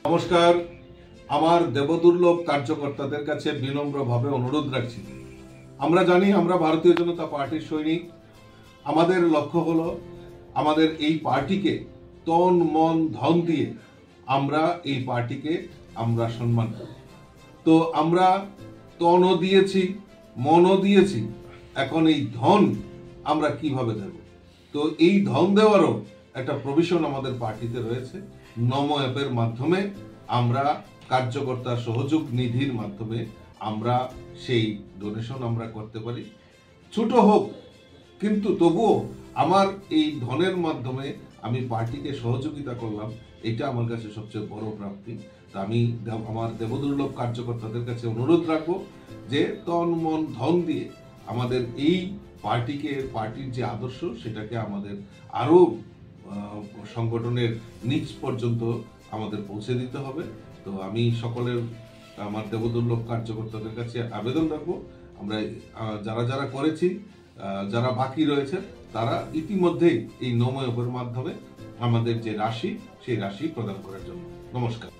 নমস্কার। আমার দেবদুর্লভ কার্যকর্তাদের কাছে বিনম্রভাবে অনুরোধ রাখছি, আমরা জানি আমরা ভারতীয় জনতা পার্টির সৈনিক। আমাদের লক্ষ্য হলো আমাদের এই পার্টিকে তন মন ধন দিয়ে আমরা এই পার্টিকে আমরা সম্মান করি। তো আমরা তনও দিয়েছি, মনও দিয়েছি, এখন এই ধন আমরা কিভাবে দেব? তো এই ধন দেওয়ারও একটা প্রভিশন আমাদের পার্টিতে রয়েছে। নমো অ্যাপের মাধ্যমে আমরা কার্যকর্তার সহযোগ নিধির মাধ্যমে আমরা সেই ডোনেশন আমরা করতে পারি, ছোট হোক, কিন্তু তবুও আমার এই ধনের মাধ্যমে আমি পার্টিকে সহযোগিতা করলাম, এটা আমার কাছে সবচেয়ে বড় প্রাপ্তি। তা আমি আমার দেবদুর্লভ কার্যকর্তাদের কাছে অনুরোধ রাখবো যে তন মন ধন দিয়ে আমাদের এই পার্টির যে আদর্শ সেটাকে আমাদের আরো সংগঠনের নিচ পর্যন্ত আমাদের পৌঁছে দিতে হবে। তো আমি সকলের আমার দেবদুর্লভ কার্যকর্তাদের কাছে আবেদন রাখবো, আমরা যারা যারা করেছি, যারা বাকি রয়েছে তারা ইতিমধ্যেই এই নমো অ্যাপের মাধ্যমে আমাদের যে রাশি সেই রাশি প্রদান করার জন্য। নমস্কার।